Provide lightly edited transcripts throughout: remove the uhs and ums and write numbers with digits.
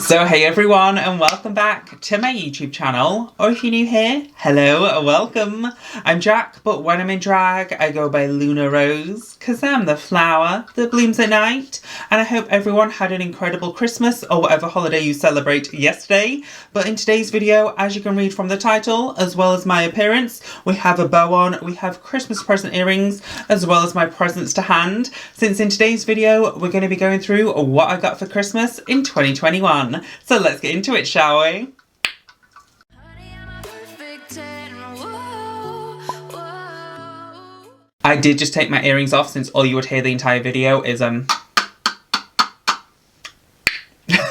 So hey everyone, and welcome back to my YouTube channel, or if you're new here, hello, welcome. I'm Jack, but when I'm in drag, I go by Luna Rose, cause I'm the flower that blooms at night, and I hope everyone had an incredible Christmas, or whatever holiday you celebrate yesterday. But in today's video, as you can read from the title, as well as my appearance, we have a bow on, we have Christmas present earrings, as well as my presents to hand, since in today's video, we're going to be going through what I got for Christmas in 2021. So let's get into it, shall we? I did just take my earrings off since all you would hear the entire video is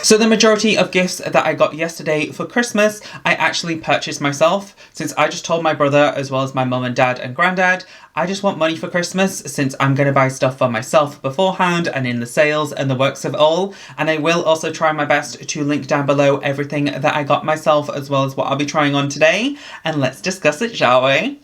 So the majority of gifts that I got yesterday for Christmas, I actually purchased myself, since I just told my brother, as well as my mum and dad and granddad, I just want money for Christmas, since I'm going to buy stuff for myself beforehand and in the sales and the works of all. And I will also try my best to link down below everything that I got myself, as well as what I'll be trying on today. And let's discuss it, shall we?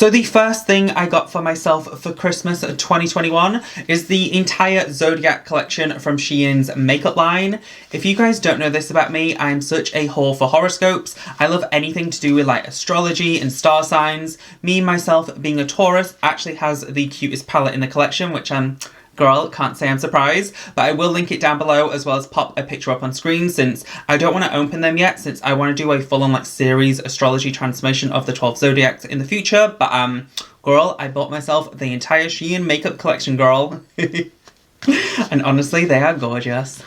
So the first thing I got for myself for Christmas 2021 is the entire Zodiac collection from Shein's makeup line. If you guys don't know this about me, I'm such a whore for horoscopes. I love anything to do with like astrology and star signs. Me, myself, being a Taurus, actually has the cutest palette in the collection, which girl, can't say I'm surprised, but I will link it down below, as well as pop a picture up on screen, since I don't want to open them yet, since I want to do a full-on like series astrology transformation of the 12 zodiacs in the future. But girl, I bought myself the entire Shein makeup collection, girl. And honestly, they are gorgeous.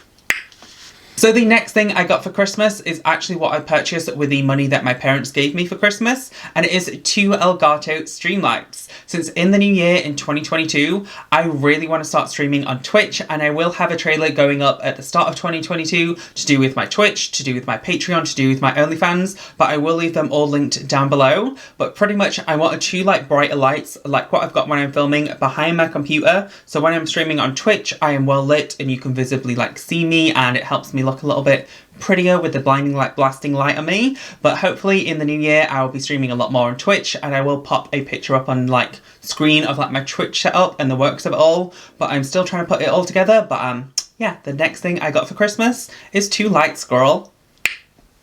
So the next thing I got for Christmas is actually what I purchased with the money that my parents gave me for Christmas, and it is 2 Elgato stream lights. Since in the new year in 2022, I really want to start streaming on Twitch, and I will have a trailer going up at the start of 2022 to do with my Twitch, to do with my Patreon, to do with my OnlyFans, but I will leave them all linked down below. But pretty much I wanted 2 like brighter lights, like what I've got when I'm filming behind my computer, so when I'm streaming on Twitch, I am well lit and you can visibly like see me, and it helps me look a little bit prettier with the blinding like blasting light on me. But hopefully in the new year I will be streaming a lot more on Twitch, and I will pop a picture up on like screen of like my Twitch setup and the works of it all, but I'm still trying to put it all together. But yeah, the next thing I got for Christmas is 2 lights, girl.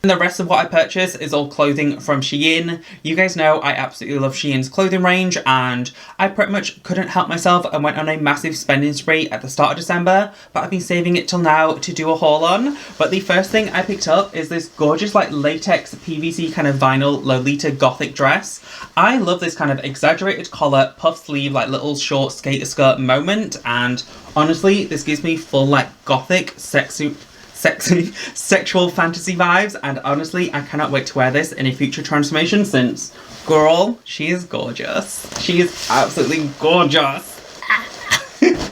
And the rest of what I purchased is all clothing from Shein. You guys know I absolutely love Shein's clothing range, and I pretty much couldn't help myself and went on a massive spending spree at the start of December, but I've been saving it till now to do a haul on. But the first thing I picked up is this gorgeous like latex PVC kind of vinyl Lolita gothic dress. I love this kind of exaggerated collar, puff sleeve, like little short skater skirt moment, and honestly this gives me full like gothic sexy sexual fantasy vibes, and honestly I cannot wait to wear this in a future transformation, since girl, she is gorgeous. She is absolutely gorgeous.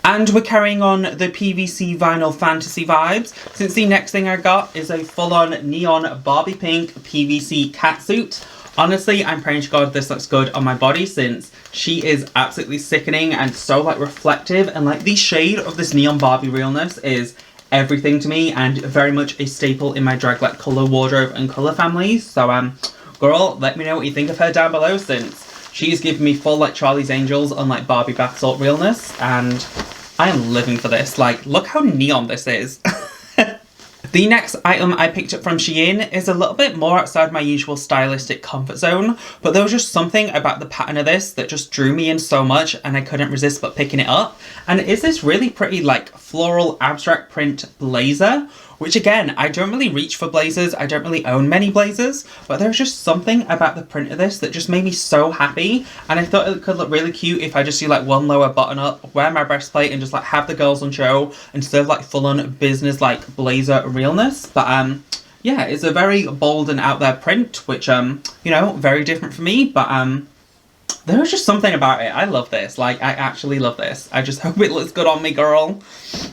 And we're carrying on the PVC vinyl fantasy vibes, since the next thing I got is a full-on neon Barbie pink PVC catsuit. Honestly, I'm praying to God this looks good on my body, since she is absolutely sickening and so like reflective, and like the shade of this neon Barbie realness is everything to me, and very much a staple in my drag like colour wardrobe and colour family. So girl, let me know what you think of her down below, since she's giving me full like Charlie's Angels on like Barbie bath salt realness, and I am living for this. Like, look how neon this is. The next item I picked up from Shein is a little bit more outside my usual stylistic comfort zone, but there was just something about the pattern of this that just drew me in so much, and I couldn't resist but picking it up. And it is this really pretty like floral abstract print blazer, which again, I don't really reach for blazers, I don't really own many blazers, but there's just something about the print of this that just made me so happy, and I thought it could look really cute if I just do like one lower button up, wear my breastplate, and just like have the girls on show instead of like full-on business like blazer realness. But yeah, it's a very bold and out there print, which you know, very different for me, but there was just something about it. I love this. Like, I actually love this. I just hope it looks good on me, girl.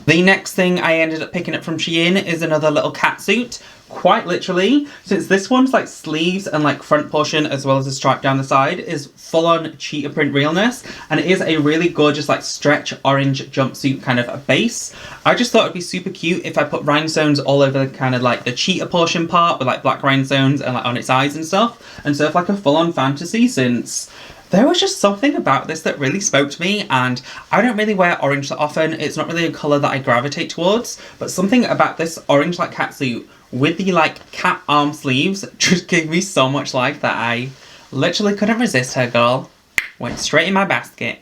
The next thing I ended up picking up from Shein is another little catsuit. Quite literally, since this one's like sleeves and like front portion as well as a stripe down the side is full-on cheetah print realness, and it is a really gorgeous like stretch orange jumpsuit kind of a base. I just thought it'd be super cute if I put rhinestones all over the kind of like the cheetah portion part with like black rhinestones and like on its eyes and stuff, and so like a full-on fantasy, since There was just something about this that really spoke to me, and I don't really wear orange that often. It's not really a colour that I gravitate towards, but something about this orange like catsuit with the like cat arm sleeves just gave me so much life that I literally couldn't resist her, girl. Went straight in my basket.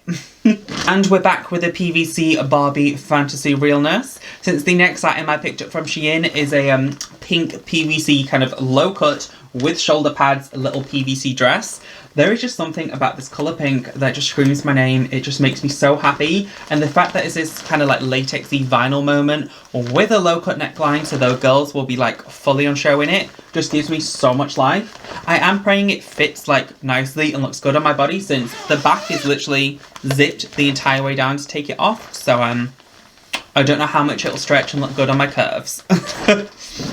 And we're back with a PVC Barbie fantasy realness. Since the next item I picked up from Shein is a pink PVC kind of low cut with shoulder pads little PVC dress. There is just something about this colour pink that just screams my name. It just makes me so happy. And the fact that it's this kind of like latexy vinyl moment with a low cut neckline so the girls will be like fully on show in it just gives me so much life. I am praying it fits like nicely and looks good on my body since the back is literally zipped the entire way down to take it off. So I don't know how much it'll stretch and look good on my curves.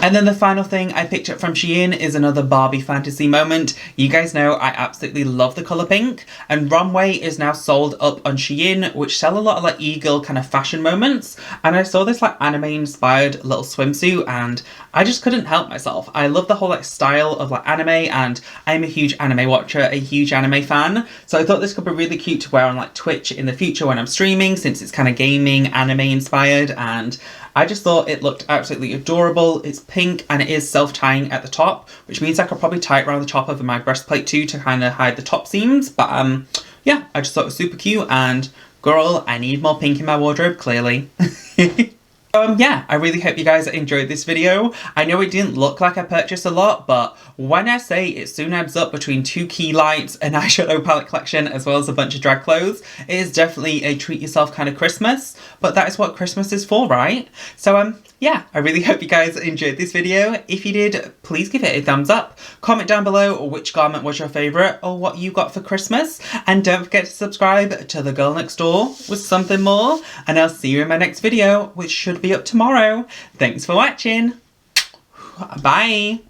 And then the final thing I picked up from Shein is another Barbie fantasy moment. You guys know I absolutely love the colour pink, and Runway is now sold up on Shein, which sell a lot of like e-girl kind of fashion moments. And I saw this like anime inspired little swimsuit and I just couldn't help myself. I love the whole like style of like anime, and I'm a huge anime watcher, a huge anime fan. So I thought this could be really cute to wear on like Twitch in the future when I'm streaming, since it's kind of gaming anime inspired, and I just thought it looked absolutely adorable. It's pink and it is self-tying at the top, which means I could probably tie it around the top of my breastplate too to kind of hide the top seams. But yeah, I just thought it was super cute, and girl, I need more pink in my wardrobe, clearly. Yeah, I really hope you guys enjoyed this video. I know it didn't look like I purchased a lot, but when I say it soon adds up between 2 key lights, an eyeshadow palette collection, as well as a bunch of drag clothes, it is definitely a treat yourself kind of Christmas, but that is what Christmas is for, right? So yeah, I really hope you guys enjoyed this video. If you did, please give it a thumbs up. Comment down below which garment was your favourite or what you got for Christmas. And don't forget to subscribe to the girl next door with something more. And I'll see you in my next video, which should be up tomorrow. Thanks for watching. Bye.